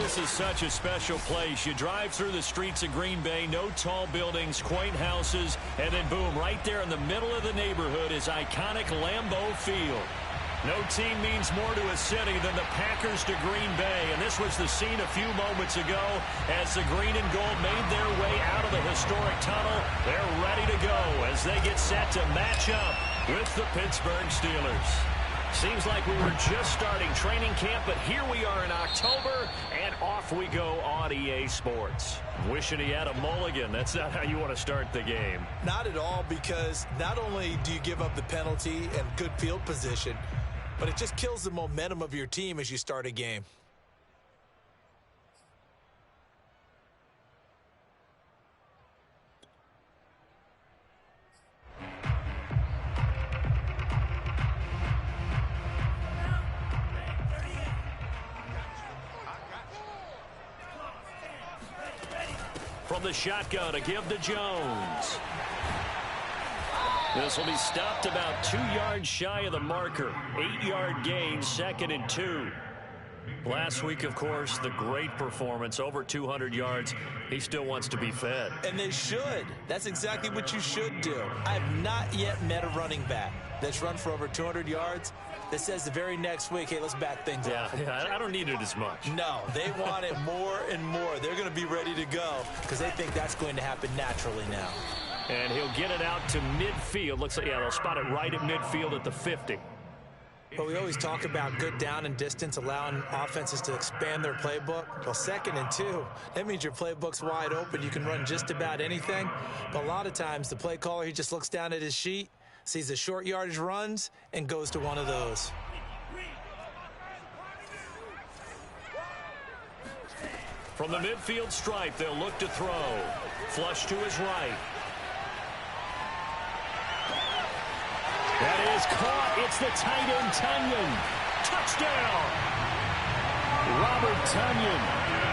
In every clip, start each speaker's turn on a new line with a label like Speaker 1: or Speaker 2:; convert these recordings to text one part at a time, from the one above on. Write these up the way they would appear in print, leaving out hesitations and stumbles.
Speaker 1: This is such a special place. You drive through the streets of Green Bay, no tall buildings, quaint houses, and then boom, right there in the middle of the neighborhood is iconic Lambeau Field. No team means more to a city than the Packers to Green Bay, and this was the scene a few moments ago as the green and gold made their way out of the historic tunnel. They're ready to go as they get set to match up with the Pittsburgh Steelers. Seems like we were just starting training camp, but here we are in October, and off we go on EA Sports. Wishing he had a mulligan. That's not how you want to start the game.
Speaker 2: Not at all, because not only do you give up the penalty and good field position, but it just kills the momentum of your team as you start a game.
Speaker 1: From the shotgun to give to Jones. This will be stopped about 2 yards shy of the marker. 8-yard gain, 2nd and 2. Last week, of course, the great performance, over 200 yards. He still wants to be fed.
Speaker 2: And they should. That's exactly what you should do. I have not yet met a running back that's run for over 200 yards that says the very next week, hey, let's back things up.
Speaker 1: Yeah, I don't need it as much.
Speaker 2: No, they want it more and more. They're going to be ready to go because they think that's going to happen naturally now.
Speaker 1: And he'll get it out to midfield. Looks like, yeah, they'll spot it right at midfield at the 50.
Speaker 2: But we always talk about good down and distance, allowing offenses to expand their playbook. Well, 2nd and 2, that means your playbook's wide open. You can run just about anything. But a lot of times, the play caller, he just looks down at his sheet, sees the short yardage runs, and goes to one of those.
Speaker 1: From the midfield stripe, they'll look to throw. Flush to his right. That is caught. It's the tight end, Tonyan. Touchdown. Robert Tonyan.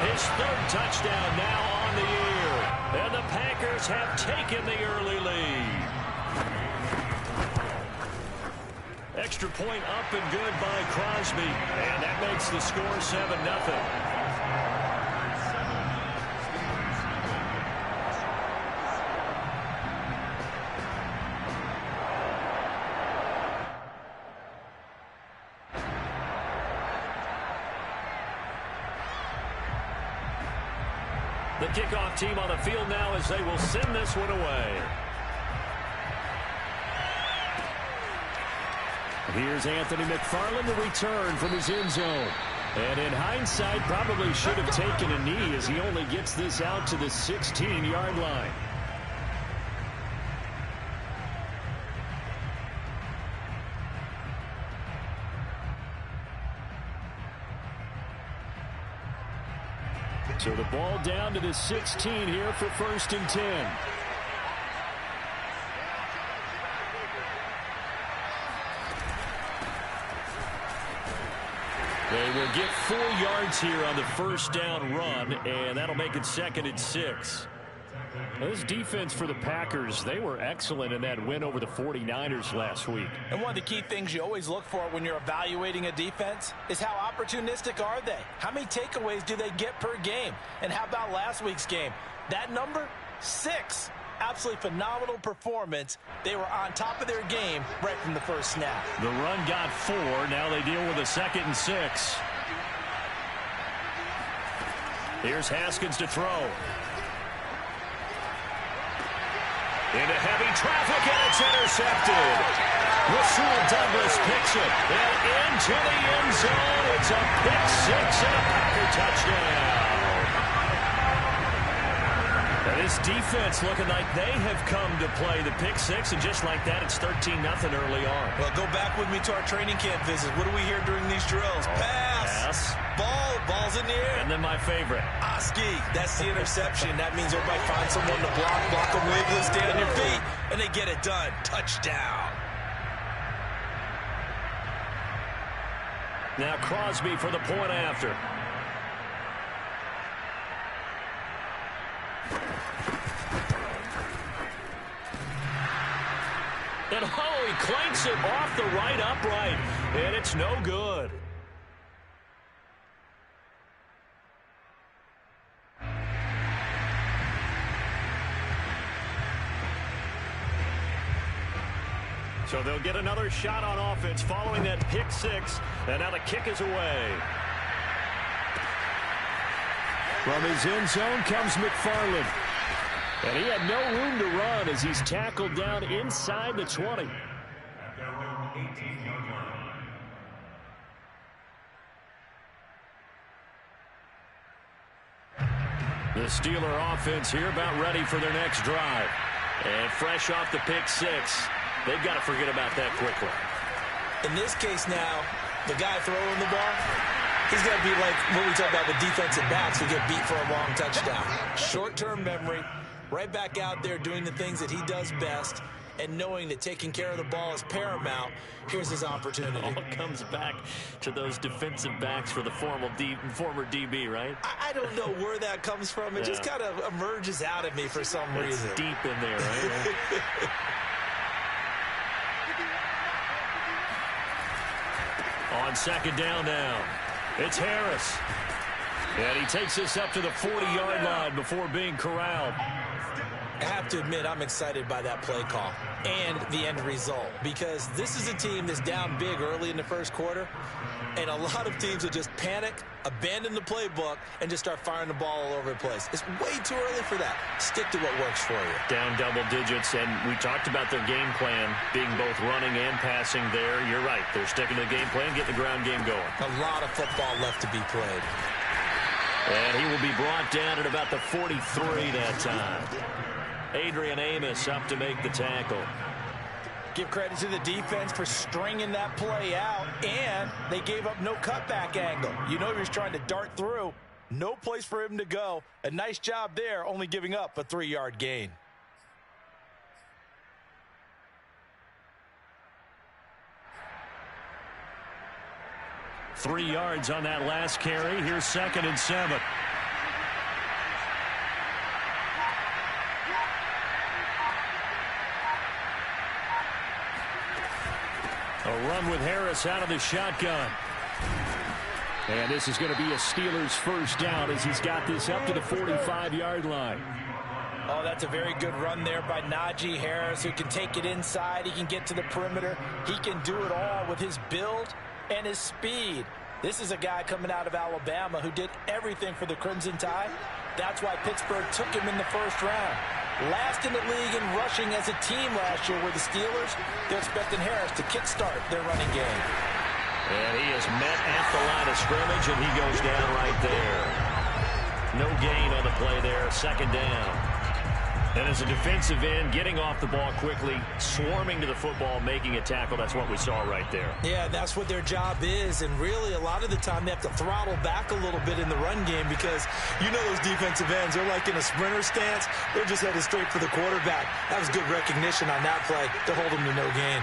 Speaker 1: His 3rd touchdown now on the year. And the Packers have taken the early lead. Extra point up and good by Crosby. And that makes the score 7-0. The kickoff team on the field now as they will send this one away. Here's Anthony McFarland to return from his end zone. And in hindsight, probably should have taken a knee as he only gets this out to the 16-yard line. So the ball down to the 16 here for 1st and 10. They will get 4 yards here on the 1st down run, and that'll make it 2nd and 6. This defense for the Packers, they were excellent in that win over the 49ers last week.
Speaker 2: And one of the key things you always look for when you're evaluating a defense is how opportunistic are they? How many takeaways do they get per game? And how about last week's game? That number, 6. Absolutely phenomenal performance. They were on top of their game right from the first snap.
Speaker 1: The run got 4. Now they deal with a 2nd and 6. Here's Haskins to throw. Into heavy traffic, and it's intercepted. Rasul Douglas picks it. And into the end zone. It's a pick 6 and a Packer touchdown. And this defense looking like they have come to play the pick 6, and just like that, it's 13-0 early on.
Speaker 2: Well, go back with me to our training camp visit. What do we hear during these drills? Pass. Ball's in the air.
Speaker 1: And then my favorite.
Speaker 2: Oski, that's the interception. That means everybody finds someone to block them wiggling, stay on your feet, and they get it done. Touchdown.
Speaker 1: Now Crosby for the point after. And he clanks it off the right upright, and it's no good. So they'll get another shot on offense following that pick six. And now the kick is away. From his end zone comes McFarland. And he had no room to run as he's tackled down inside the 20. The Steeler offense here about ready for their next drive. And fresh off the pick six, they've got to forget about that quickly.
Speaker 2: In this case now, the guy throwing the ball, he's got to be like what we talk about with defensive backs who get beat for a long touchdown. Short-term memory, right back out there doing the things that he does best, and knowing that taking care of the ball is paramount. Here's his opportunity.
Speaker 1: All comes back to those defensive backs for the former DB, right?
Speaker 2: I don't know where that comes from. It just kind of emerges out of me for some reason.
Speaker 1: It's deep in there, right? On second down now, it's Harris. And he takes this up to the 40-yard line before being corralled.
Speaker 2: I have to admit, I'm excited by that play call and the end result, because this is a team that's down big early in the first quarter, and a lot of teams will just panic, abandon the playbook, and just start firing the ball all over the place. It's way too early for that. Stick to what works for you.
Speaker 1: Down double digits, and we talked about their game plan being both running and passing there. You're right. They're sticking to the game plan, getting the ground game going.
Speaker 2: A lot of football left to be played.
Speaker 1: And he will be brought down at about the 43 that time. Adrian Amos up to make the tackle.
Speaker 2: Give credit to the defense for stringing that play out, and they gave up no cutback angle. You know he was trying to dart through. No place for him to go. A nice job there, only giving up a 3-yard gain.
Speaker 1: Three yards on that last carry. Here's 2nd and 7. A run with Harris out of the shotgun. And this is going to be a Steelers first down as he's got this up to the 45-yard line.
Speaker 2: Oh, that's a very good run there by Najee Harris, who can take it inside. He can get to the perimeter. He can do it all with his build and his speed. This is a guy coming out of Alabama who did everything for the Crimson Tide. That's why Pittsburgh took him in the first round. Last in the league in rushing as a team last year were the Steelers. They're expecting Harris to kickstart their running game.
Speaker 1: And he is met at the line of scrimmage, and he goes down right there. No gain on the play there, 2nd down. And as a defensive end, getting off the ball quickly, swarming to the football, making a tackle, that's what we saw right there.
Speaker 2: Yeah, that's what their job is, and really a lot of the time they have to throttle back a little bit in the run game, because you know those defensive ends, they're like in a sprinter stance. They're just headed straight for the quarterback. That was good recognition on that play to hold them to no gain.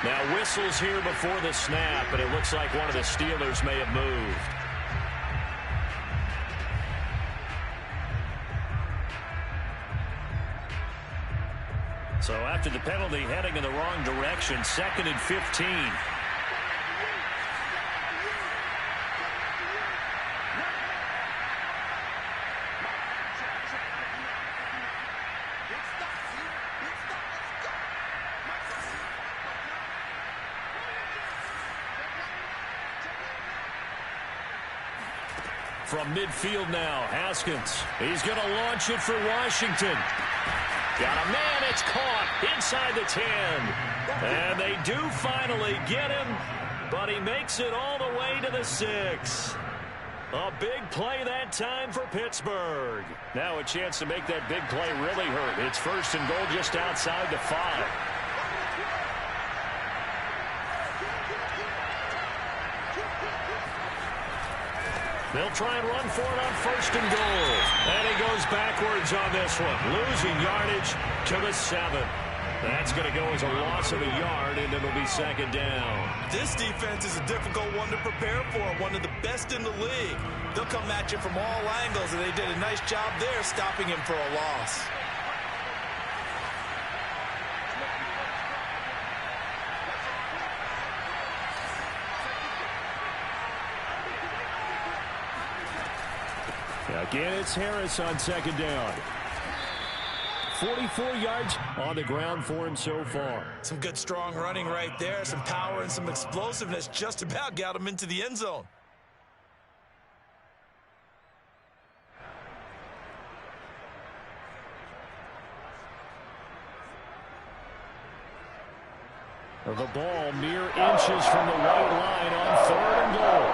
Speaker 1: Now whistles here before the snap, and it looks like one of the Steelers may have moved. So after the penalty, heading in the wrong direction, 2nd and 15. From midfield now, Haskins. He's going to launch it for Washington. Got a man, it's caught inside the 10. And they do finally get him, but he makes it all the way to the 6. A big play that time for Pittsburgh. Now a chance to make that big play really hurt. It's 1st and goal just outside the 5. They'll try and run for it on 1st and goal. And he goes backwards on this one, losing yardage to the 7. That's going to go as a loss of a yard, and it'll be 2nd down.
Speaker 2: This defense is a difficult one to prepare for, one of the best in the league. They'll come at you from all angles, and they did a nice job there stopping him for a loss. Again, it's Harris on 2nd down.
Speaker 1: 44 yards on the ground for him so far.
Speaker 2: Some good strong running right there. Some power and some explosiveness just about got him into the end zone.
Speaker 1: The ball mere inches from the white line on 3rd and goal.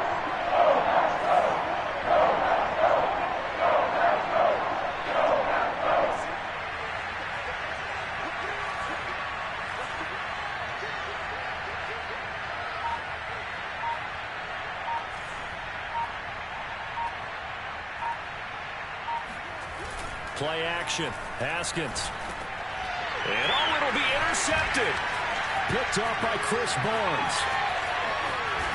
Speaker 1: Play action. Haskins. And it'll be intercepted. Picked off by Chris Barnes.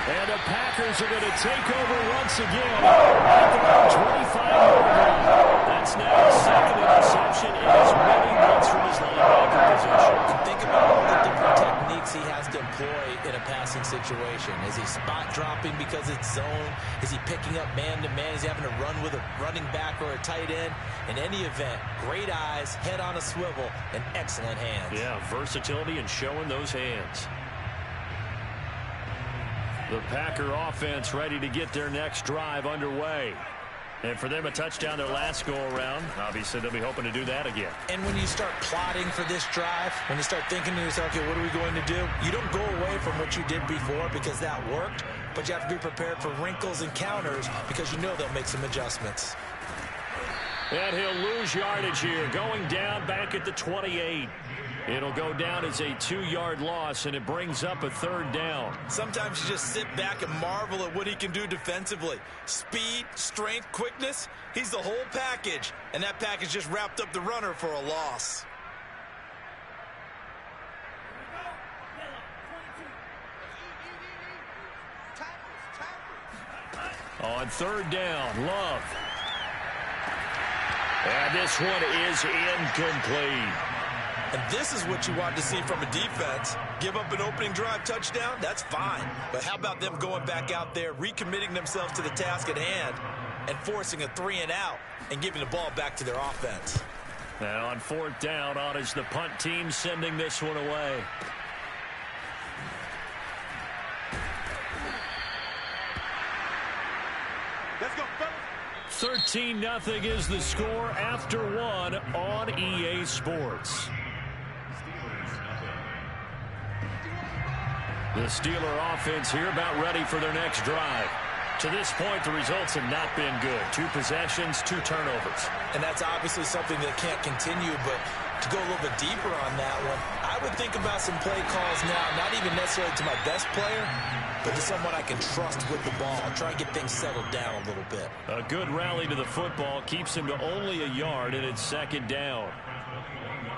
Speaker 1: And the Packers are going to take over once again at the 25-yard line. That's now his second interception in his many months from his linebacker position.
Speaker 2: Think about all the different techniques he has to employ in a passing situation. Is he spot dropping because it's zone? Is he picking up man-to-man? Is he having to run with a running back or a tight end? In any event, great eyes, head on a swivel, and excellent hands.
Speaker 1: Yeah, versatility and showing those hands. The Packer offense ready to get their next drive underway. And for them, a touchdown their last go-around. Obviously, they'll be hoping to do that again.
Speaker 2: And when you start plotting for this drive, when you start thinking to yourself, okay, what are we going to do? You don't go away from what you did before because that worked, but you have to be prepared for wrinkles and counters because you know they'll make some adjustments.
Speaker 1: And he'll lose yardage here, going down back at the 28. It'll go down as a 2-yard loss, and it brings up a 3rd down.
Speaker 2: Sometimes you just sit back and marvel at what he can do defensively. Speed, strength, quickness, he's the whole package. And that package just wrapped up the runner for a loss.
Speaker 1: On 3rd down, Love. And this one is incomplete.
Speaker 2: And this is what you want to see from a defense. Give up an opening drive touchdown, that's fine. But how about them going back out there, recommitting themselves to the task at hand, and forcing a 3-and-out and giving the ball back to their offense.
Speaker 1: Now on 4th down, on is the punt team sending this one away.
Speaker 2: Let's go, fellas.
Speaker 1: 13-0 is the score after 1 on EA Sports. The Steeler offense here about ready for their next drive. To this point, the results have not been good. 2 possessions, 2 turnovers.
Speaker 2: And that's obviously something that can't continue, but to go a little bit deeper on that one, I would think about some play calls now, not even necessarily to my best player, but to someone I can trust with the ball. Try and get things settled down a little bit.
Speaker 1: A good rally to the football keeps him to only a yard, and it's 2nd down.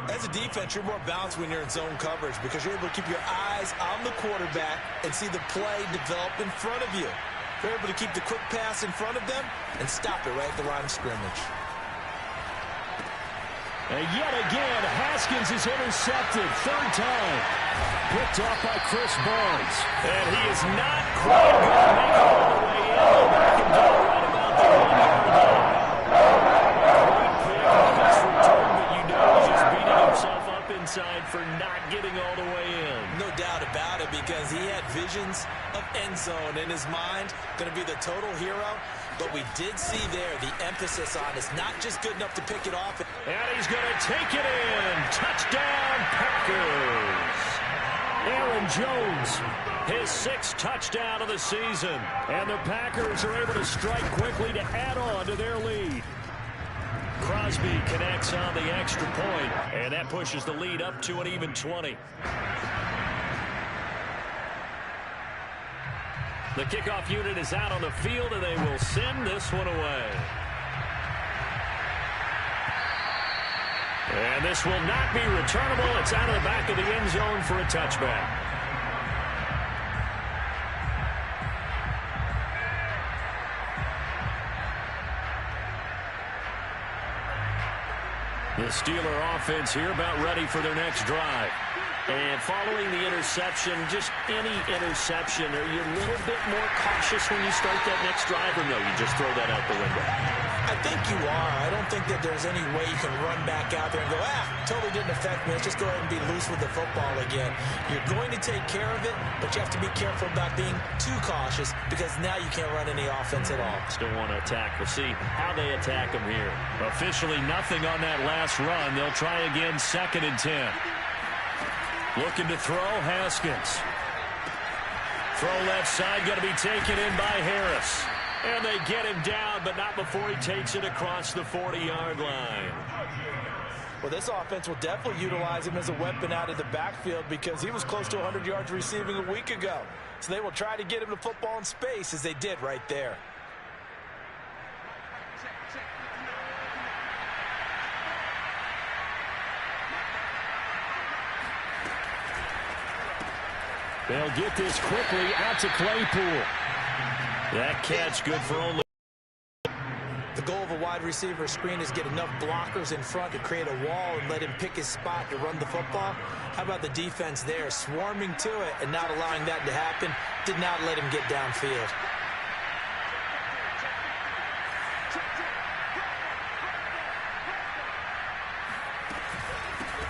Speaker 2: As a defense, you're more balanced when you're in zone coverage because you're able to keep your eyes on the quarterback and see the play develop in front of you. You're able to keep the quick pass in front of them and stop it right at the line of scrimmage.
Speaker 1: And yet again, Haskins is intercepted. 3rd time. Picked off by Chris Barnes. And he is not quite going to make it all the way in. Back and goal right about the 1-yard line. Great pick on this return, but you know he's just beating himself up inside for not getting all the way in.
Speaker 2: No doubt about it because he had visions of end zone in his mind. Going to be the total hero. But we did see there the emphasis on it's not just good enough to pick it off.
Speaker 1: And he's going to take it in. Touchdown, Packers. Aaron Jones, his 6th touchdown of the season. And the Packers are able to strike quickly to add on to their lead. Crosby connects on the extra point, and that pushes the lead up to an even 20. The kickoff unit is out on the field, and they will send this one away. And this will not be returnable. It's out of the back of the end zone for a touchback. The Steeler offense here about ready for their next drive. And following the interception, just any interception, are you a little bit more cautious when you start that next drive, or no, you just throw that out the window?
Speaker 2: I think you are. I don't think that there's any way you can run back out there and go, totally didn't affect me. Let's just go ahead and be loose with the football again. You're going to take care of it, but you have to be careful about being too cautious because now you can't run any offense at all.
Speaker 1: Still want to attack. We'll see how they attack them here. Officially nothing on that last run. They'll try again 2nd and 10. Looking to throw, Haskins. Throw left side, going to be taken in by Harris. And they get him down, but not before he takes it across the 40-yard line.
Speaker 2: Well, this offense will definitely utilize him as a weapon out of the backfield because he was close to 100 yards receiving a week ago. So they will try to get him the football in space as they did right there.
Speaker 1: They'll get this quickly out to Claypool. That catch good for only.
Speaker 2: The goal of a wide receiver screen is get enough blockers in front to create a wall and let him pick his spot to run the football. How about the defense there, swarming to it and not allowing that to happen? Did not let him get downfield.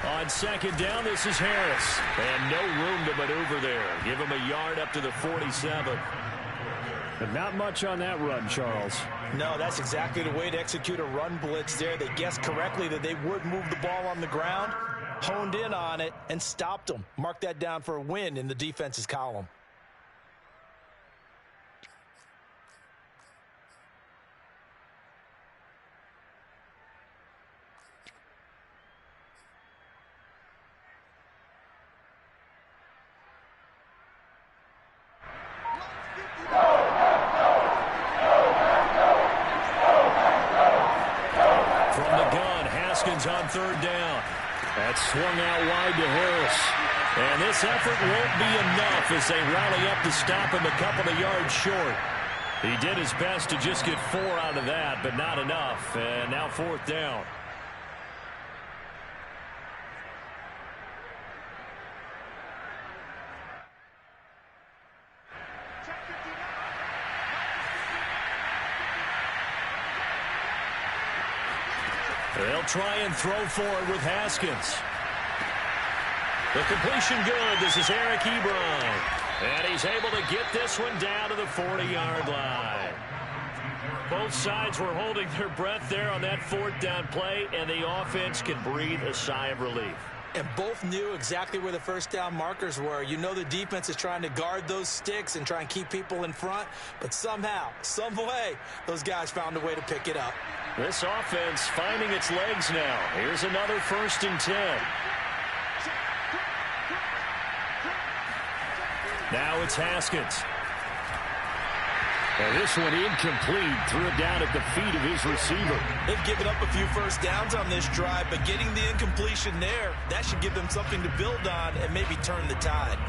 Speaker 1: On 2nd down, this is Harris. And no room to maneuver there. Give him a yard up to the 47. But not much on that run, Charles.
Speaker 2: No, that's exactly the way to execute a run blitz there. They guessed correctly that they would move the ball on the ground, honed in on it, and stopped them. Mark that down for a win in the defense's column.
Speaker 1: On 3rd down. That's swung out wide to Harris. And this effort won't be enough as they rally up to stop him a couple of yards short. He did his best to just get 4 out of that, but not enough. And now 4th down. They'll try and throw for it with Haskins. The completion good. This is Eric Ebron. And he's able to get this one down to the 40-yard line. Both sides were holding their breath there on that 4th down play, and the offense can breathe a sigh of relief.
Speaker 2: And both knew exactly where the 1st down markers were. You know the defense is trying to guard those sticks and try and keep people in front, but somehow, some way, those guys found a way to pick it up.
Speaker 1: This offense finding its legs now. Here's another 1st and 10. Now it's Haskins. And this one incomplete. Threw it down at the feet of his receiver.
Speaker 2: They've given up a few 1st downs on this drive, but getting the incompletion there, that should give them something to build on and maybe turn the tide.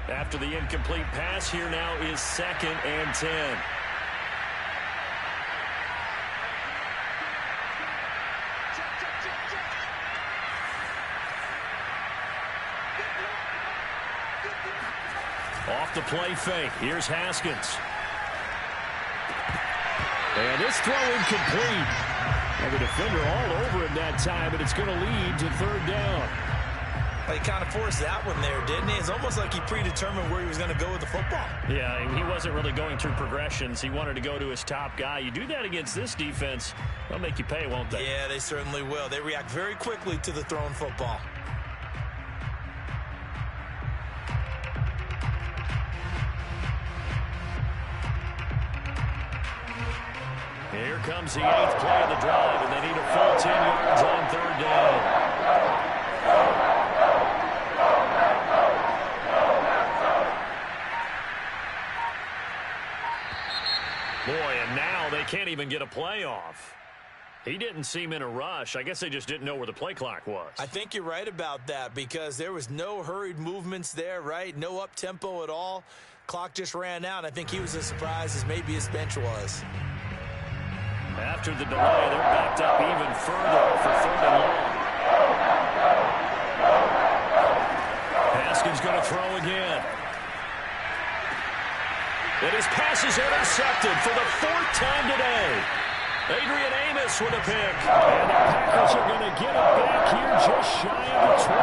Speaker 1: After the incomplete pass, here now is 2nd and 10. Off the play fake. Here's Haskins. And this throw incomplete. And the defender all over him that time, and it's going to lead to 3rd down.
Speaker 2: He kind of forced that one there, didn't he? It's almost like he predetermined where he was going to go with the football.
Speaker 1: Yeah, he wasn't really going through progressions. He wanted to go to his top guy. You do that against this defense, they'll make you pay, won't they?
Speaker 2: Yeah, they certainly will. They react very quickly to the thrown football.
Speaker 1: Here comes the 8th play of the drive, and they need a full 10 yards on 3rd down. Boy, and now they can't even get a play off. He didn't seem in a rush. I guess they just didn't know where the play clock was.
Speaker 2: I think you're right about that because there was no hurried movements there, right? No up-tempo at all. Clock just ran out. I think he was as surprised as maybe his bench was.
Speaker 1: After the delay, they're backed up even further for 3rd and long. Haskins going to throw again. And his pass is intercepted for the 4th time today. Adrian Amos with a pick. And the Packers are going to get it back here just shy of the 20.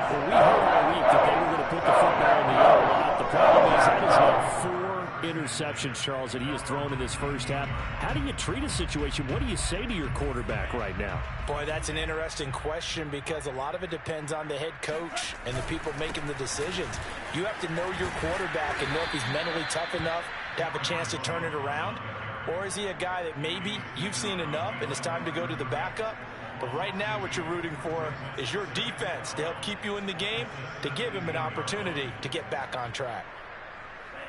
Speaker 1: Well, we heard all week that they were going to put the football in the air a lot. The problem is that is now 4 interceptions, Charles, that he has thrown in this first half. How do you treat a situation? What do you say to your quarterback right now?
Speaker 2: Boy, that's an interesting question because a lot of it depends on the head coach and the people making the decisions. You have to know your quarterback and know if he's mentally tough enough to have a chance to turn it around. Or is he a guy that maybe you've seen enough and it's time to go to the backup? But right now what you're rooting for is your defense to help keep you in the game, to give him an opportunity to get back on track.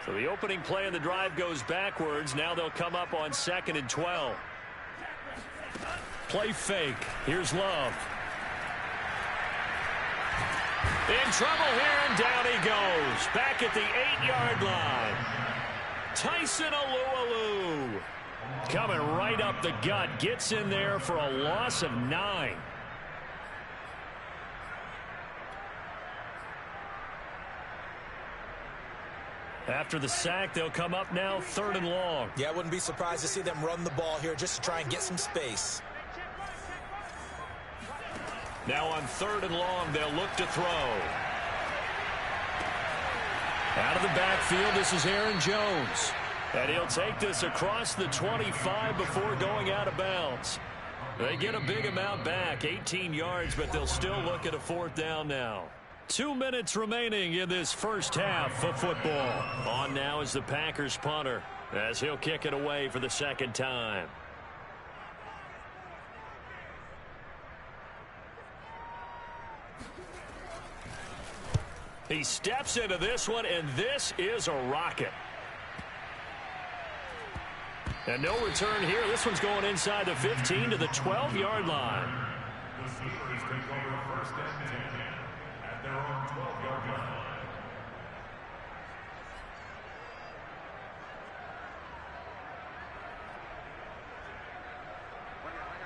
Speaker 1: So the opening play of the drive goes backwards. Now they'll come up on 2nd and 12. Play fake. Here's Love. In trouble here, and down he goes. Back at the 8-yard line. Tyson Alualu coming right up the gut. Gets in there for a loss of 9. After the sack, they'll come up now 3rd and long.
Speaker 2: Yeah, I wouldn't be surprised to see them run the ball here just to try and get some space.
Speaker 1: Now on 3rd and long, they'll look to throw. Out of the backfield, this is Aaron Jones. And he'll take this across the 25 before going out of bounds. They get a big amount back, 18 yards, but they'll still look at a 4th down now. 2 minutes remaining in this first half of football. On now is the Packers punter as he'll kick it away for the 2nd time. He steps into this one, and this is a rocket. And no return here. This one's going inside the 15 to the 12-yard line.
Speaker 3: The Steelers take over 1st and 10 at their own 12-yard line.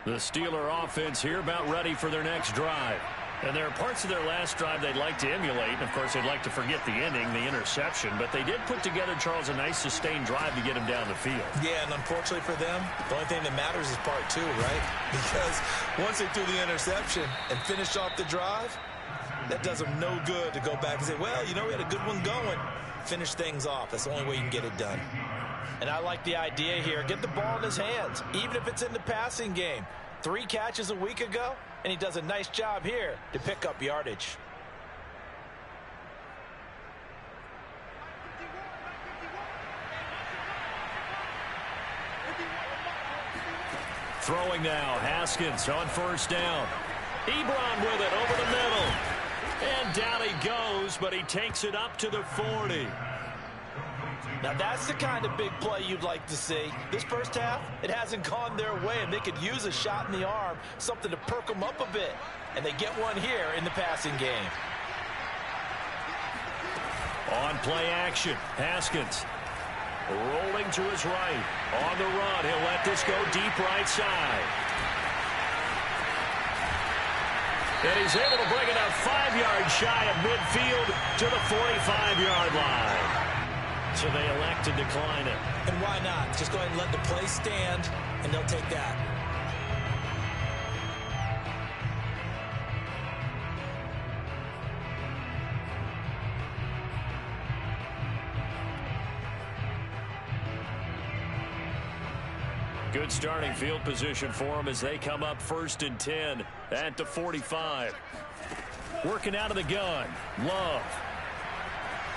Speaker 1: The Steeler offense here about ready for their next drive. And there are parts of their last drive they'd like to emulate. And, of course, they'd like to forget the ending, the interception. But they did put together, Charles, a nice sustained drive to get him down the field.
Speaker 2: Yeah, and unfortunately for them, the only thing that matters is part 2, right? Because once they threw the interception and finished off the drive, that does them no good to go back and say, well, you know, we had a good one going. Finish things off. That's the only way you can get it done. And I like the idea here. Get the ball in his hands, even if it's in the passing game. 3 catches a week ago, and he does a nice job here to pick up yardage.
Speaker 1: Throwing now, Haskins on 1st down. Ebron with it over the middle. And down he goes, but he takes it up to the 40.
Speaker 2: Now that's the kind of big play you'd like to see. This first half, it hasn't gone their way, and they could use a shot in the arm, something to perk them up a bit. And they get one here in the passing game.
Speaker 1: On play action, Haskins rolling to his right. On the run, he'll let this go deep right side. And he's able to bring it up 5 yards shy of midfield to the 45-yard line. So they elect to decline it.
Speaker 2: And why not? Just go ahead and let the play stand, and they'll take that.
Speaker 1: Good starting field position for them as they come up 1st and 10 at the 45. Working out of the gun. Love.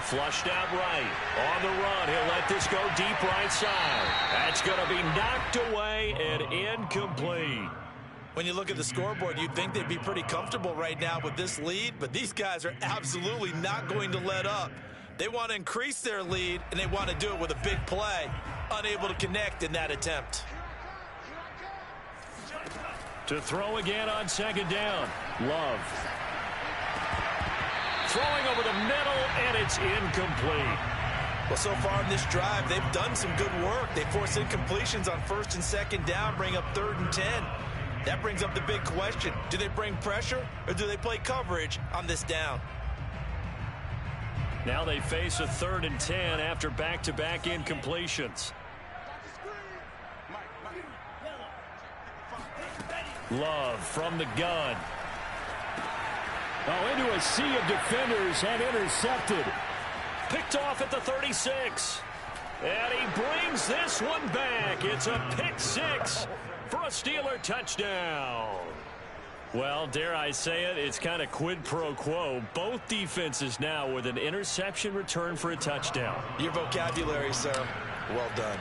Speaker 1: Flushed out right. On the run, he'll let this go deep right side. That's going to be knocked away and incomplete.
Speaker 2: When you look at the scoreboard, you'd think they'd be pretty comfortable right now with this lead, but these guys are absolutely not going to let up. They want to increase their lead, and they want to do it with a big play. Unable to connect in that attempt.
Speaker 1: To throw again on 2nd down. Love. Throwing over the middle, and it's incomplete.
Speaker 2: Well, so far in this drive, they've done some good work. They force incompletions on 1st and 2nd down, bring up 3rd and 10. That brings up the big question. Do they bring pressure, or do they play coverage on this down?
Speaker 1: Now they face a 3rd and 10 after back-to-back incompletions. Love from the gun. Oh, into a sea of defenders and intercepted. Picked off at the 36. And he brings this one back. It's a pick six for a Steeler touchdown. Well, dare I say it, it's kind of quid pro quo. Both defenses now with an interception return for a touchdown.
Speaker 2: Your vocabulary, sir. Well done.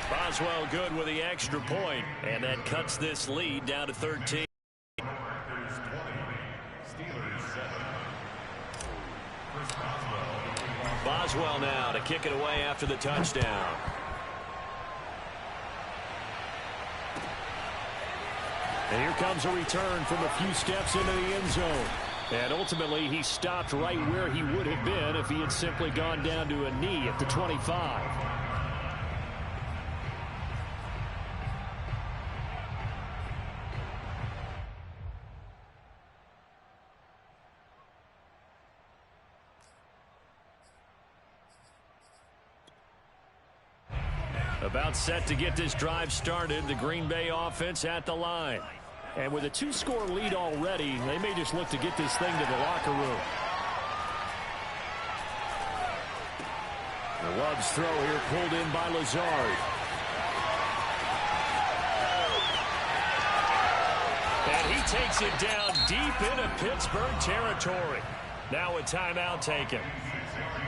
Speaker 1: Boswell good with the extra point, and that cuts this lead down to 13. Boswell now to kick it away after the touchdown. And here comes a return from a few steps into the end zone. And ultimately, he stopped right where he would have been if he had simply gone down to a knee at the 25. About set to get this drive started, the Green Bay offense at the line. And with a two-score lead already, they may just look to get this thing to the locker room. The Love's throw here pulled in by Lazard. And he takes it down deep into Pittsburgh territory. Now a timeout taken.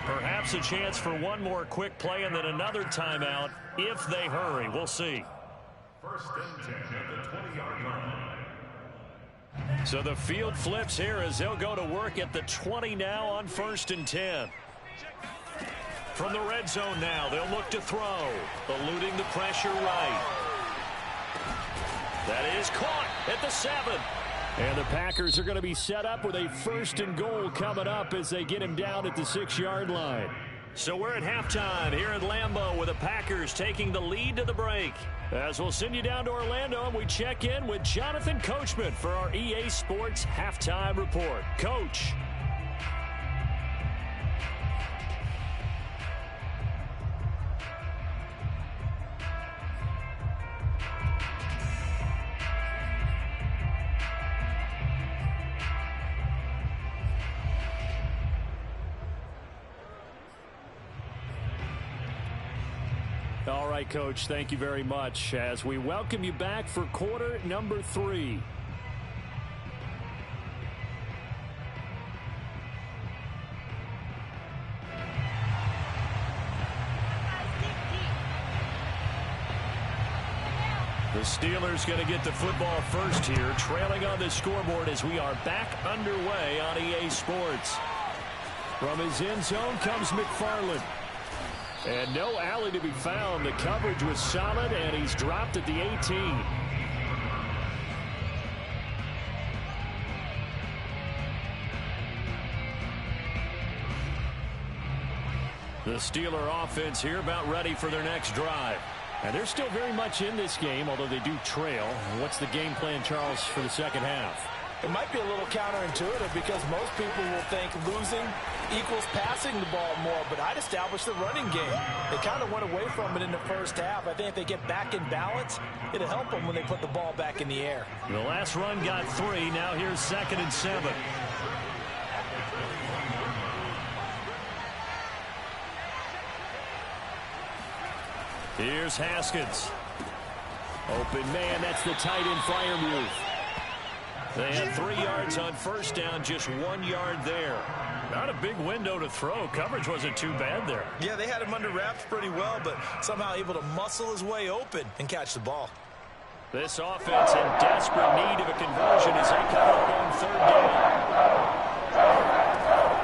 Speaker 1: Perhaps a chance for one more quick play and then another timeout if they hurry. We'll see.
Speaker 3: First and 10 at the 20-yard line.
Speaker 1: So the field flips here as they'll go to work at the 20 now on first and 10. From the red zone now, they'll look to throw, eluding the pressure right. That is caught at the 7. And the Packers are going to be set up with a first and goal coming up as they get him down at the 6-yard line. So we're at halftime here at Lambeau with the Packers taking the lead to the break. As we'll send you down to Orlando and we check in with Jonathan Coachman for our EA Sports Halftime Report. Coach. All right, Coach, thank you very much as we welcome you back for quarter number 3. The Steelers going to get the football first here, trailing on the scoreboard as we are back underway on EA Sports. From his end zone comes McFarland. And no alley to be found. The coverage was solid, and he's dropped at the 18. The Steeler offense here about ready for their next drive. And they're still very much in this game, although they do trail. What's the game plan, Charles, for the second half?
Speaker 2: It might be a little counterintuitive because most people will think losing equals passing the ball more, but I'd establish the running game. They kind of went away from it in the first half. I think if they get back in balance, it'll help them when they put the ball back in the air.
Speaker 1: The last run got 3. Now here's 2nd and 7. Here's Haskins. Open man, that's the tight end Freiermuth. They had 3 yards on first down, just 1 yard there. Not a big window to throw. Coverage wasn't too bad there.
Speaker 2: Yeah, they had him under wraps pretty well, but somehow able to muscle his way open and catch the ball.
Speaker 1: This offense in desperate need of a conversion as they come up on 3rd down.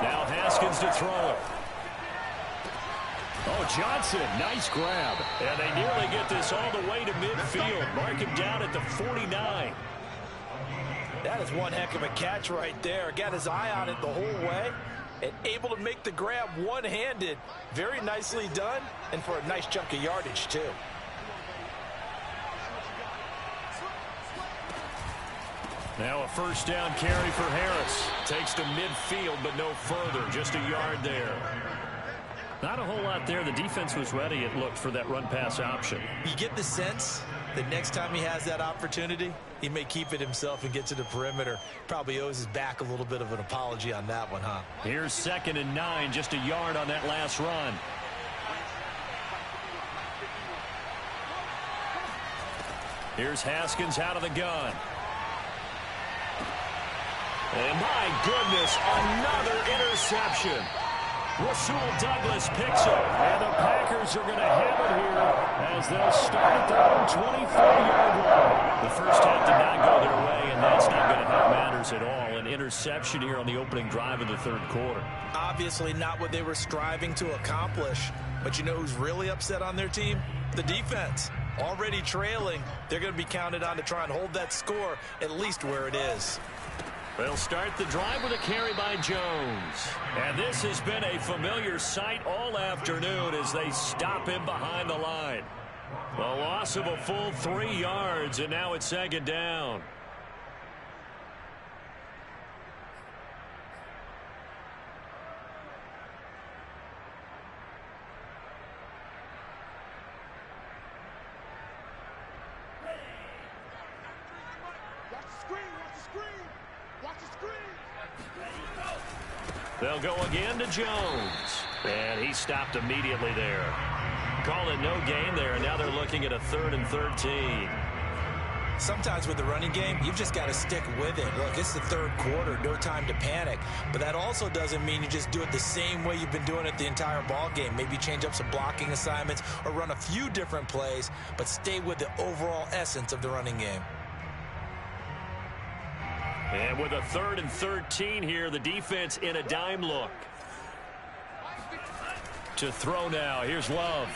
Speaker 1: Now Haskins to throw it. Oh, Johnson, nice grab. And they nearly get this all the way to midfield. Mark him down at the 49.
Speaker 2: That is one heck of a catch right there. Got his eye on it the whole way and able to make the grab one-handed. Very nicely done, and for a nice chunk of yardage, too.
Speaker 1: Now a first down carry for Harris. Takes to midfield, but no further. Just a yard there. Not a whole lot there. The defense was ready, it looked, for that run-pass option.
Speaker 2: You get the sense The next time he has that opportunity, he may keep it himself and get to the perimeter. Probably owes his back a little bit of an apology on that one, huh?
Speaker 1: Here's 2nd and 9, just a yard on that last run. Here's Haskins out of the gun. And my goodness, another interception. Rasul Douglas picks it, and the Packers are going to have it here as they'll start at their own 24-yard line. The first half did not go their way, and that's not going to help matters at all. An interception here on the opening drive of the third quarter.
Speaker 2: Obviously not what they were striving to accomplish, but you know who's really upset on their team? The defense. Already trailing, they're going to be counted on to try and hold that score at least where it is.
Speaker 1: They'll start the drive with a carry by Jones. And this has been a familiar sight all afternoon as they stop him behind the line. A loss of a full 3 yards, and now it's 2nd down. They'll go again to Jones. And he stopped immediately there. Call it no gain there, and now they're looking at a 3rd and 13.
Speaker 2: Sometimes with the running game, you've just got to stick with it. Look, it's the third quarter, no time to panic. But that also doesn't mean you just do it the same way you've been doing it the entire ball game. Maybe change up some blocking assignments or run a few different plays, but stay with the overall essence of the running game.
Speaker 1: And with a 3rd and 13 here, the defense in a dime look. To throw now, here's Love.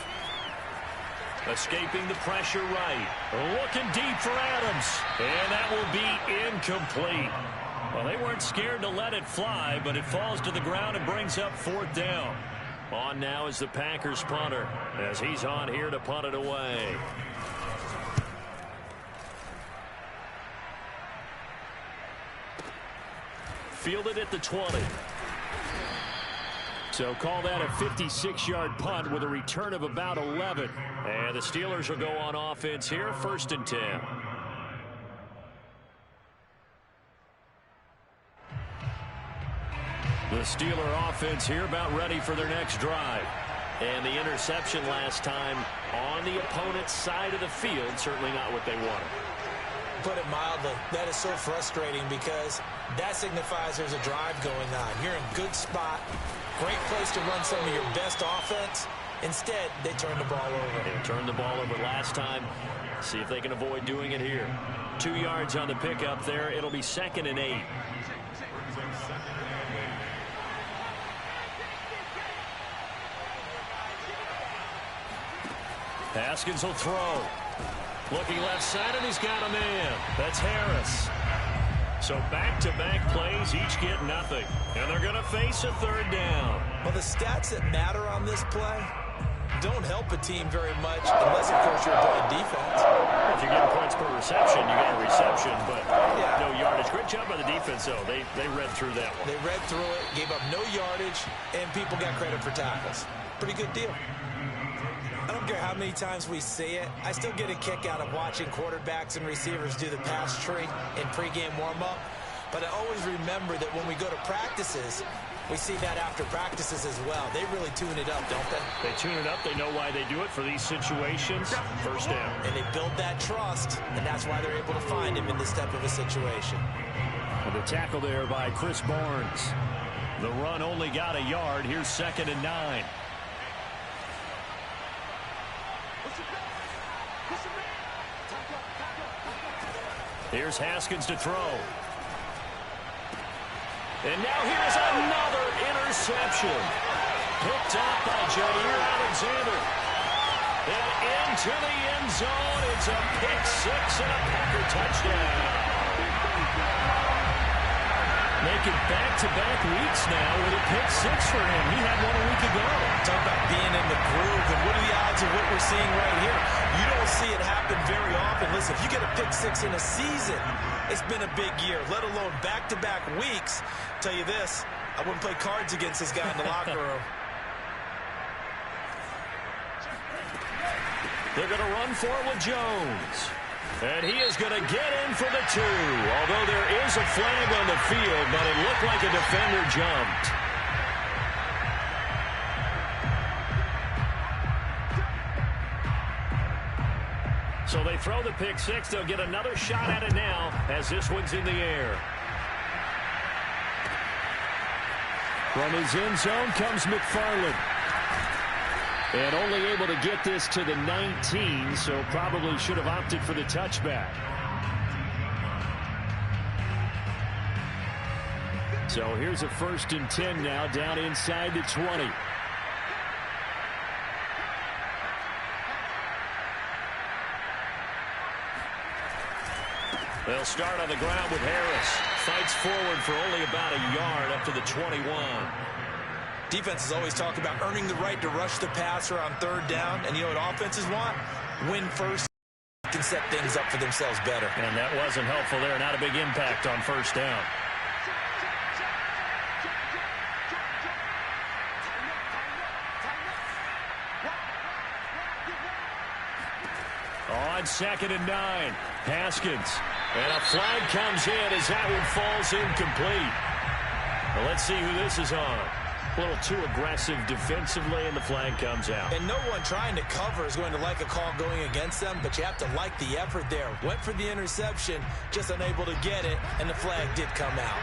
Speaker 1: Escaping the pressure right. Looking deep for Adams. And that will be incomplete. Well, they weren't scared to let it fly, but it falls to the ground and brings up 4th down. On now is the Packers punter as he's on here to punt it away. Fielded at the 20. So call that a 56-yard punt with a return of about 11. And the Steelers will go on offense here, 1st and 10. The Steeler offense here about ready for their next drive. And the interception last time on the opponent's side of the field, certainly not what they wanted.
Speaker 2: Put it mildly, that is so frustrating because that signifies there's a drive going on. You're in a good spot, great place to run some of your best offense. Instead, they turn the ball over.
Speaker 1: They turned the ball over last time. See if they can avoid doing it here. 2 yards on the pickup there. It'll be 2nd and 8. Haskins will throw. Looking left side, and he's got a man. That's Harris. So back-to-back plays, each get nothing. And they're going to face a 3rd down.
Speaker 2: Well, the stats that matter on this play don't help a team very much unless, of course, you're playing defense.
Speaker 1: If you're getting points per reception, you get a reception, but no yardage. Great job by the defense, though. They read through that one.
Speaker 2: They read through it, gave up no yardage, and people got credit for tackles. Pretty good deal. I don't care how many times we see it. I still get a kick out of watching quarterbacks and receivers do the pass tree in pregame warm-up. But I always remember that when we go to practices, we see that after practices as well. They really tune it up, don't they?
Speaker 1: They tune it up. They know why they do it for these situations. 1st down.
Speaker 2: And they build that trust, and that's why they're able to find him in this type of a situation.
Speaker 1: And the tackle there by Chris Barnes. The run only got a yard. Here's 2nd and 9. Here's Haskins to throw. And now here's another interception. Picked up by Jair Alexander. And into the end zone. It's a pick 6 and a Packer touchdown. Making back-to-back weeks now with a pick 6 for him. He had one a week ago.
Speaker 2: Talk about being in the groove, and what are the odds of what we're seeing right here? You don't see it happen very often. Listen, if you get a pick 6 in a season, it's been a big year, let alone back-to-back weeks. Tell you this, I wouldn't play cards against this guy in the locker room.
Speaker 1: They're going to run for it with Jones. And he is going to get in for the 2. Although there is a flag on the field, but it looked like a defender jumped. So they throw the pick 6. They'll get another shot at it now as this one's in the air. From his end zone comes McFarland. And only able to get this to the 19, so probably should have opted for the touchback. So here's a 1st and 10 now, down inside the 20. They'll start on the ground with Harris. Fights forward for only about a yard up to the 21.
Speaker 2: Defenses always talk about earning the right to rush the passer on 3rd down. And you know what offenses want? Win first. Can set things up for themselves better.
Speaker 1: And that wasn't helpful there. Not a big impact on 1st down. On 2nd and 9. Haskins. And a flag comes in as that one falls incomplete. Well, let's see who this is on. A little too aggressive defensively, and the flag comes out.
Speaker 2: And no one trying to cover is going to like a call going against them, but you have to like the effort there. Went for the interception, just unable to get it, and the flag did come out.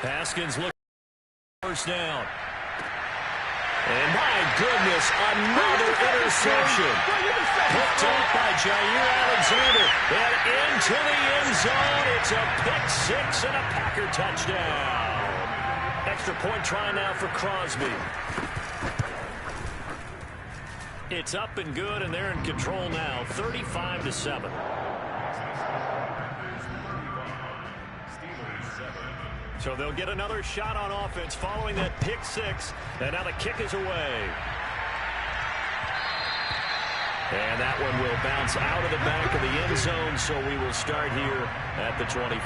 Speaker 1: Haskins looking for 1st down. And my goodness, another interception. Picked up by Jair Alexander. And into the end zone. It's a pick 6 and a Packer touchdown. Extra point try now for Crosby. It's up and good, and they're in control now, 35-7. So they'll get another shot on offense following that pick 6. And now the kick is away. And that one will bounce out of the back of the end zone, so we will start here at the 25.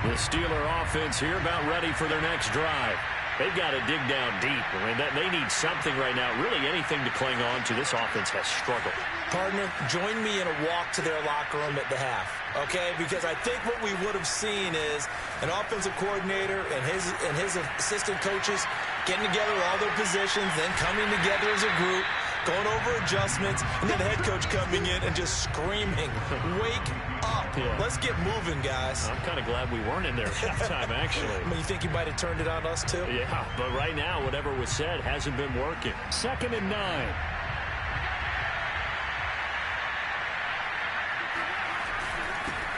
Speaker 1: The Steeler offense here about ready for their next drive. They've got to dig down deep. I mean, they need something right now, really anything to cling on to. This offense has struggled.
Speaker 2: Partner, join me in a walk to their locker room at the half, okay? Because I think what we would have seen is an offensive coordinator and his assistant coaches getting together all their positions, then coming together as a group, going over adjustments, and then the head coach coming in and just screaming, wake up. Yeah. Let's get moving, guys.
Speaker 1: I'm kind of glad we weren't in there at halftime, actually.
Speaker 2: I mean, you think he might have turned it on us, too?
Speaker 1: Yeah, but right now, whatever was said hasn't been working. 2nd and 9.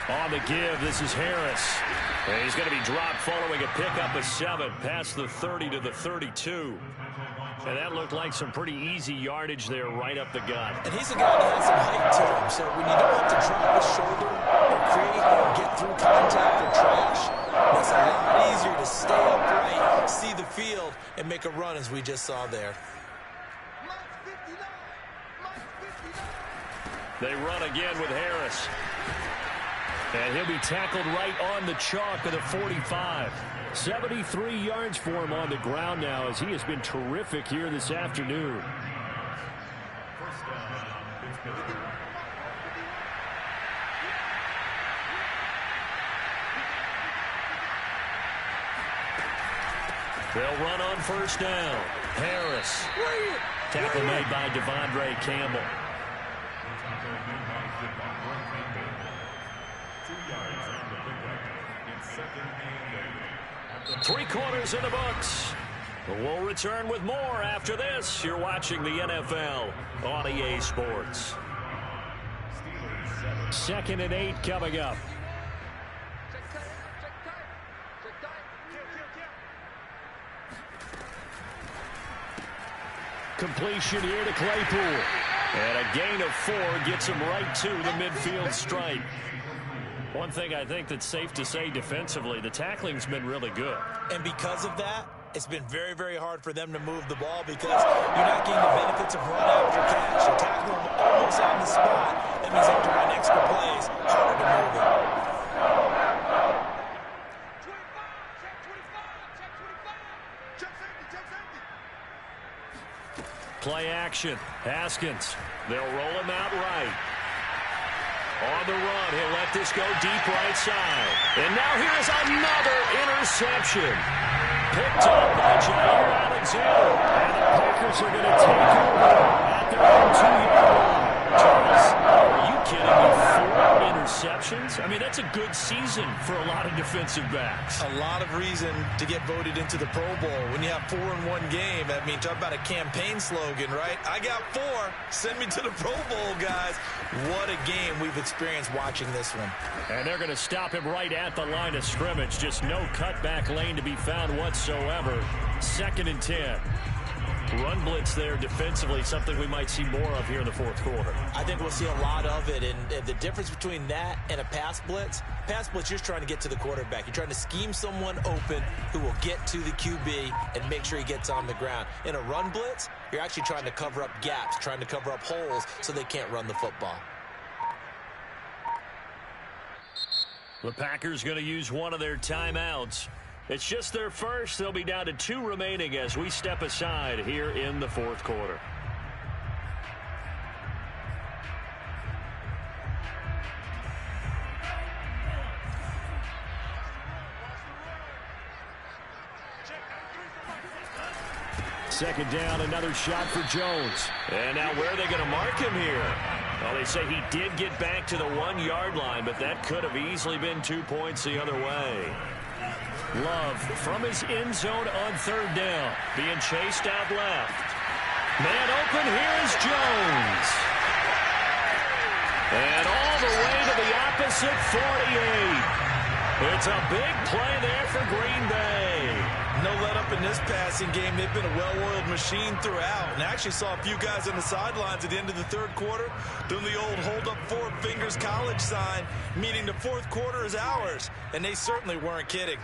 Speaker 1: On the give, this is Harris. And he's going to be dropped following a pickup of 7 past the 30 to the 32. And that looked like some pretty easy yardage there right up the gut.
Speaker 2: And he's a guy that has some height to him. So when you don't have to drop his shoulder or create or get through contact or trash, it's a lot easier to stay upright, see the field, and make a run as we just saw there.
Speaker 1: They run again with Harris. And he'll be tackled right on the chalk of the 45. 73 yards for him on the ground now as he has been terrific here this afternoon. They'll run on 1st down. Harris. Tackle made by Devondre Campbell. 3 quarters in the books. We'll return with more after this. You're watching the NFL on EA Sports. 2nd and 8 coming up. Completion here to Claypool. And a gain of 4 gets him right to the midfield stripe. One thing I think that's safe to say defensively, the tackling's been really good.
Speaker 2: And because of that, it's been very, very hard for them to move the ball because you're not getting the benefits of run after catch. You're tackling them almost on the spot. That means they have to run extra plays, harder to move it.
Speaker 1: Play action. Haskins. They'll roll him out right. On the run, he'll let this go deep right side. And now here's another interception. Picked up by Jair Alexander. And the Packers are going to take over at their own 2-yard line. Charles, are you kidding me? 4 interceptions? I mean, that's a good season for a lot of defensive backs.
Speaker 2: A lot of reason to get voted into the Pro Bowl. When you have 4 in one game, I mean, talk about a campaign slogan, right? I got 4. Send me to the Pro Bowl, guys. What a game we've experienced watching this one.
Speaker 1: And they're going to stop him right at the line of scrimmage. Just no cutback lane to be found whatsoever. 2nd and 10. Run blitz there defensively, something we might see more of here in the 4th quarter.
Speaker 2: I think we'll see a lot of it, and the difference between that and a pass blitz, you're just trying to get to the quarterback. You're trying to scheme someone open who will get to the QB and make sure he gets on the ground. In a run blitz, you're actually trying to cover up gaps, trying to cover up holes so they can't run the football.
Speaker 1: The Packers going to use one of their timeouts. It's just their first. They'll be down to 2 remaining as we step aside here in the 4th quarter. Second down, another shot for Jones. And now where are they going to mark him here? Well, they say he did get back to the 1-yard line, but that could have easily been 2 points the other way. Love from his end zone on 3rd down. Being chased out left. Man open, here is Jones. And all the way to the opposite 48. It's a big play there for Green Bay.
Speaker 2: No let up in this passing game. They've been a well-oiled machine throughout. And I actually saw a few guys on the sidelines at the end of the 3rd quarter doing the old hold up 4 fingers college sign, meaning the 4th quarter is ours. And they certainly weren't kidding.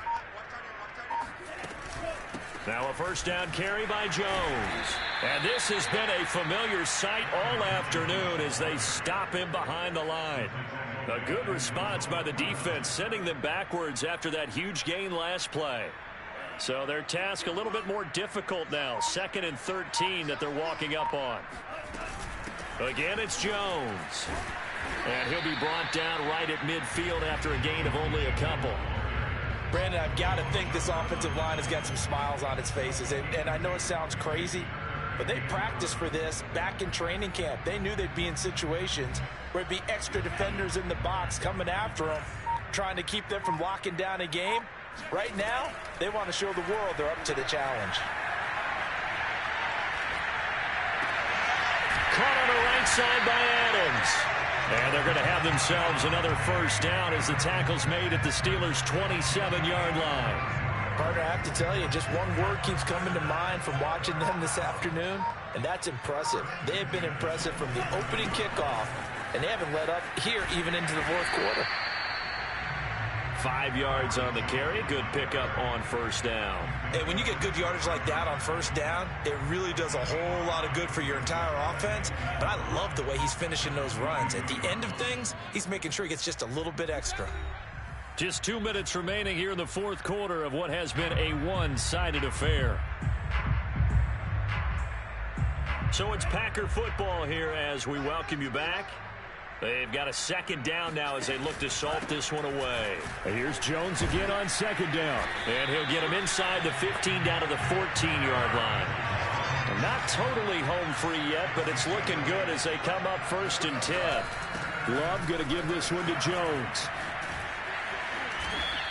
Speaker 1: Now a 1st down carry by Jones. And this has been a familiar sight all afternoon as they stop him behind the line. A good response by the defense, sending them backwards after that huge gain last play. So their task a little bit more difficult now. 2nd and 13 that they're walking up on. Again, it's Jones. And he'll be brought down right at midfield after a gain of only a couple.
Speaker 2: Brandon, I've got to think this offensive line has got some smiles on its faces. And I know it sounds crazy, but they practiced for this back in training camp. They knew they'd be in situations where it'd be extra defenders in the box coming after them, trying to keep them from locking down a game. Right now, they want to show the world they're up to the challenge.
Speaker 1: Caught on the right side by Adams. And they're going to have themselves another 1st down as the tackle's made at the Steelers' 27-yard line.
Speaker 2: Partner, I have to tell you, just one word keeps coming to mind from watching them this afternoon, and that's impressive. They have been impressive from the opening kickoff, and they haven't let up here even into the 4th quarter.
Speaker 1: 5 yards on the carry. Good pickup on 1st down.
Speaker 2: And when you get good yardage like that on 1st down, it really does a whole lot of good for your entire offense. But I love the way he's finishing those runs. At the end of things, he's making sure he gets just a little bit extra.
Speaker 1: Just 2 minutes remaining here in the 4th quarter of what has been a one-sided affair. So it's Packer football here as we welcome you back. They've got a 2nd down now as they look to salt this one away. And here's Jones again on 2nd down. And he'll get him inside the 15 down to the 14-yard line. And not totally home free yet, but it's looking good as they come up 1st and 10. Love going to give this one to Jones.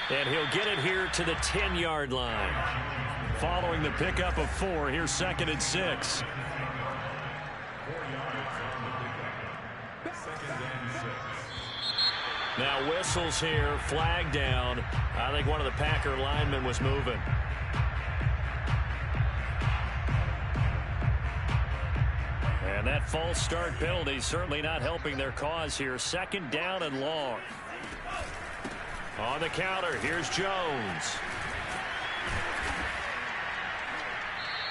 Speaker 1: And he'll get it here to the 10-yard line. Following the pickup of 4, here's 2nd and 6. Now whistles here, flag down. I think one of the Packer linemen was moving. And that false start penalty certainly not helping their cause here. 2nd down and long. On the counter, here's Jones.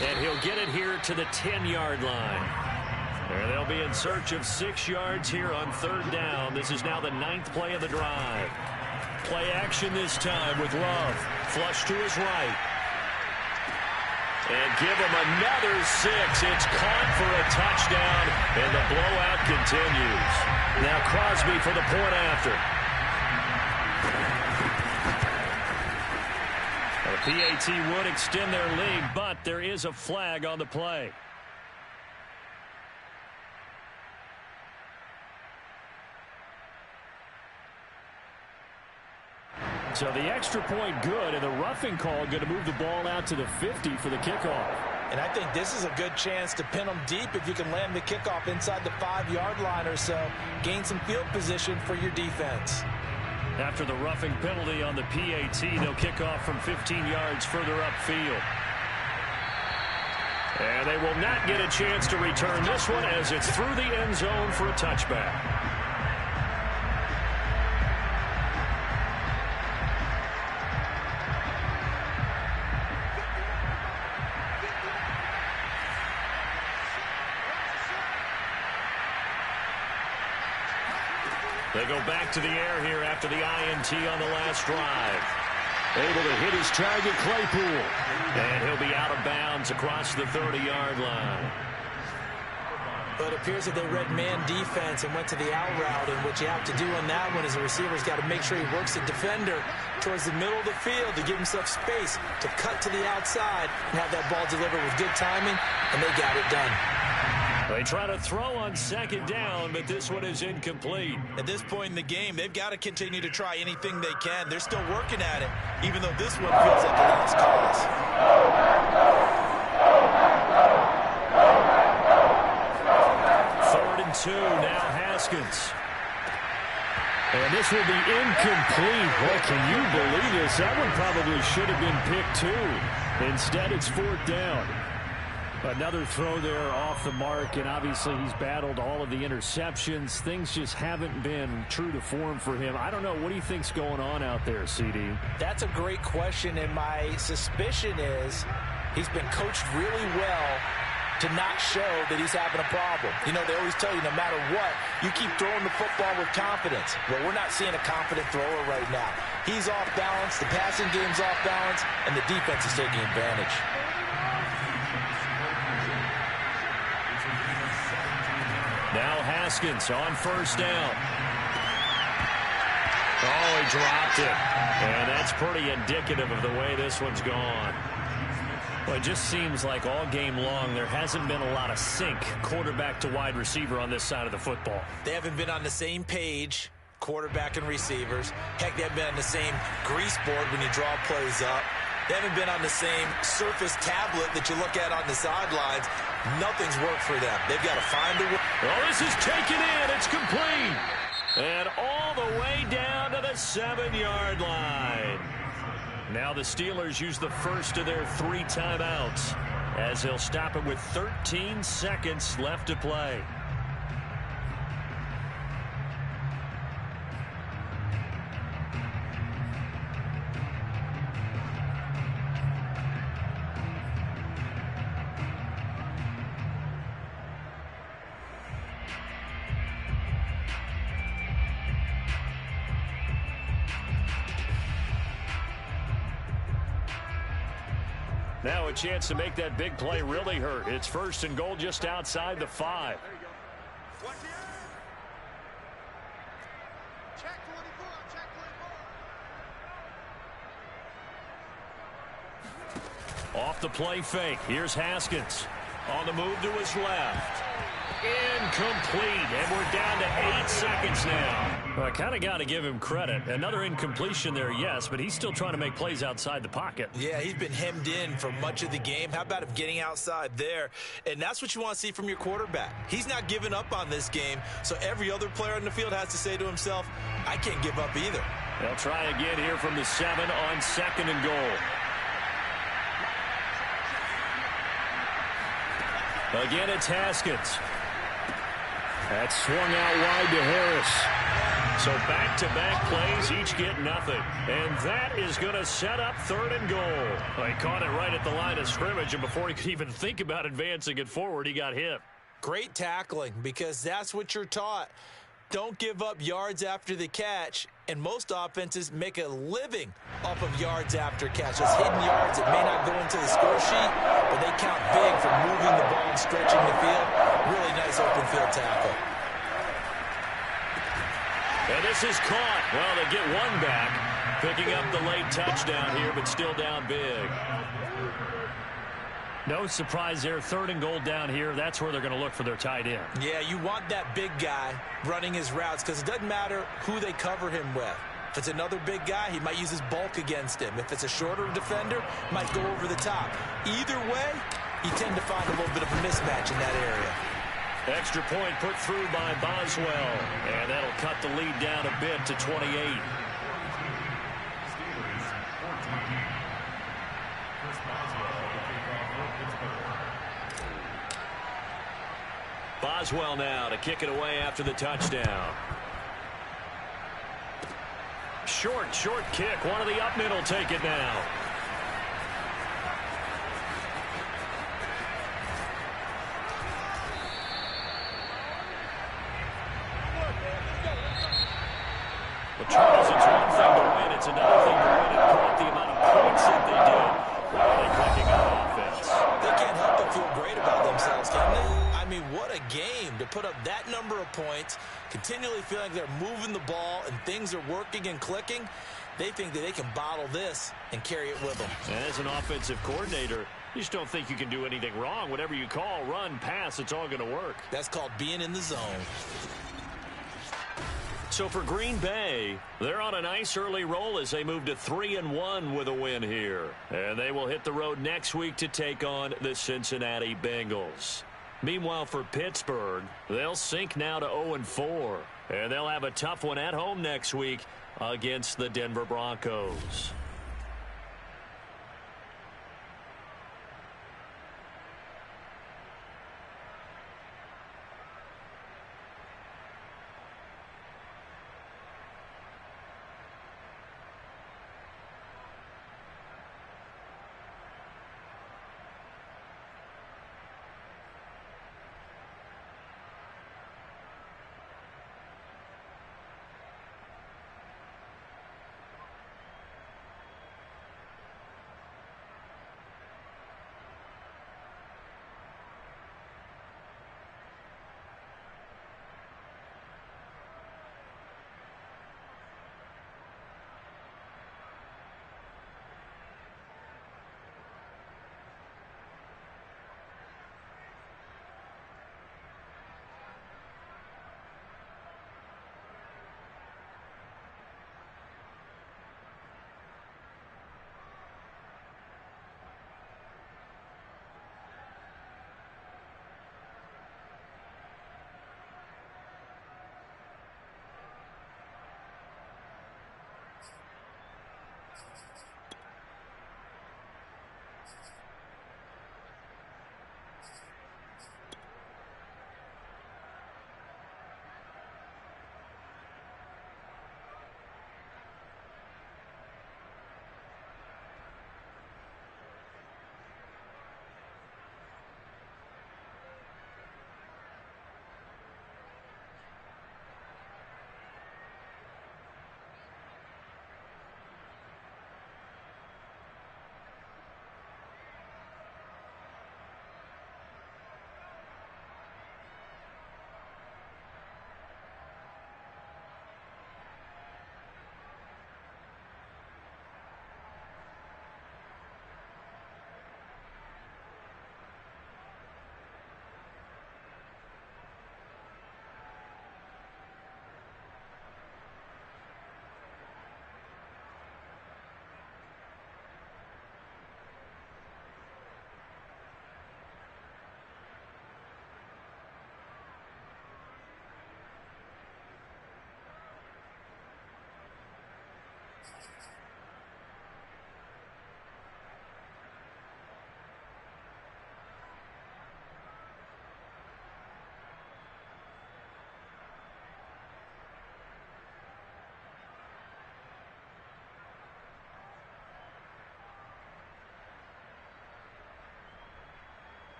Speaker 1: And he'll get it here to the 10-yard line. And they'll be in search of 6 yards here on 3rd down. This is now the 9th play of the drive. Play action this time with Love. Flush to his right. And give him another 6. It's caught for a touchdown, and the blowout continues. Now Crosby for the point after. The PAT would extend their lead, but there is a flag on the play. So the extra point good, and the roughing call going to move the ball out to the 50 for the kickoff.
Speaker 2: And I think this is a good chance to pin them deep if you can land the kickoff inside the 5-yard line or so. Gain some field position for your defense.
Speaker 1: After the roughing penalty on the PAT, they'll kick off from 15 yards further upfield. And they will not get a chance to return this one as it's through the end zone for a touchback. They go back to the air here after the INT on the last drive. Able to hit his target, Claypool. And he'll be out of bounds across the 30-yard line.
Speaker 2: But it appears that they read man defense and went to the out route. And what you have to do on that one is the receiver's got to make sure he works the defender towards the middle of the field to give himself space to cut to the outside and have that ball delivered with good timing, and they got it done.
Speaker 1: They try to throw on 2nd down, but this one is incomplete.
Speaker 2: At this point in the game, they've got to continue to try anything they can. They're still working at it, even though this one feels like a lost cause.
Speaker 1: 3rd and 2, now Haskins. And this will be incomplete. Boy, can you believe this? That one probably should have been picked too. Instead, it's 4th down. Another throw there off the mark, and obviously he's battled all of the interceptions. Things just haven't been true to form for him. I don't know. What do you think's going on out there, CD?
Speaker 2: That's a great question, and my suspicion is he's been coached really well to not show that he's having a problem. You know, they always tell you no matter what, you keep throwing the football with confidence. Well, we're not seeing a confident thrower right now. He's off balance, the passing game's off balance, and the defense is taking advantage.
Speaker 1: Now Haskins on 1st down. Oh, he dropped it. And that's pretty indicative of the way this one's gone. Well, it just seems like all game long there hasn't been a lot of sync quarterback to wide receiver on this side of the football.
Speaker 2: They haven't been on the same page, quarterback and receivers. Heck, they haven't been on the same grease board when you draw plays up. They haven't been on the same surface tablet that you look at on the sidelines. Nothing's worked for them. They've got to find a way.
Speaker 1: Well, this is taken in. It's complete. And all the way down to the 7-yard line. Now the Steelers use the first of their 3 timeouts as they'll stop it with 13 seconds left to play. Now a chance to make that big play really hurt. It's 1st and goal just outside the 5. Off the play fake. Here's Haskins. On the move to his left. Incomplete. And we're down to 8 seconds now. Well, I kind of got to give him credit. Another incompletion there, yes, but he's still trying to make plays outside the pocket.
Speaker 2: Yeah, he's been hemmed in for much of the game. How about him getting outside there? And that's what you want to see from your quarterback. He's not giving up on this game, so every other player on the field has to say to himself, I can't give up either.
Speaker 1: They'll try again here from the 7 on 2nd and goal. Again, it's Haskins. That's swung out wide to Harris. So back-to-back plays, each get nothing. And that is going to set up 3rd and goal. Well, he caught it right at the line of scrimmage, and before he could even think about advancing it forward, he got hit.
Speaker 2: Great tackling, because that's what you're taught. Don't give up yards after the catch, and most offenses make a living off of yards after catch. Those hidden yards that may not go into the score sheet, but they count big for moving the ball and stretching the field. Really nice open field tackle.
Speaker 1: And this is caught. Well, they get one back, picking up the late touchdown here, but still down big. No surprise there. 3rd and goal down here. That's where they're going to look for their tight end.
Speaker 2: Yeah, you want that big guy running his routes because it doesn't matter who they cover him with. If it's another big guy, he might use his bulk against him. If it's a shorter defender, might go over the top. Either way, you tend to find a little bit of a mismatch in that area.
Speaker 1: Extra point put through by Boswell, and that'll cut the lead down a bit to 28. Boswell now to kick it away after the touchdown. Short kick. One of the up middle take it now. Well, Charles, it's one thing to win. It's another thing to win and put up the amount of points that they did while they're clicking on offense.
Speaker 2: They can't help but feel great about themselves, can they? I mean, what a game to put up that number of points, continually feeling like they're moving the ball and things are working and clicking. They think that they can bottle this and carry it with them.
Speaker 1: As an offensive coordinator, you just don't think you can do anything wrong. Whatever you call, run, pass, it's all going to work.
Speaker 2: That's called being in the zone.
Speaker 1: So for Green Bay, they're on a nice early roll as they move to 3-1 with a win here. And they will hit the road next week to take on the Cincinnati Bengals. Meanwhile, for Pittsburgh, they'll sink now to 0-4. And they'll have a tough one at home next week against the Denver Broncos.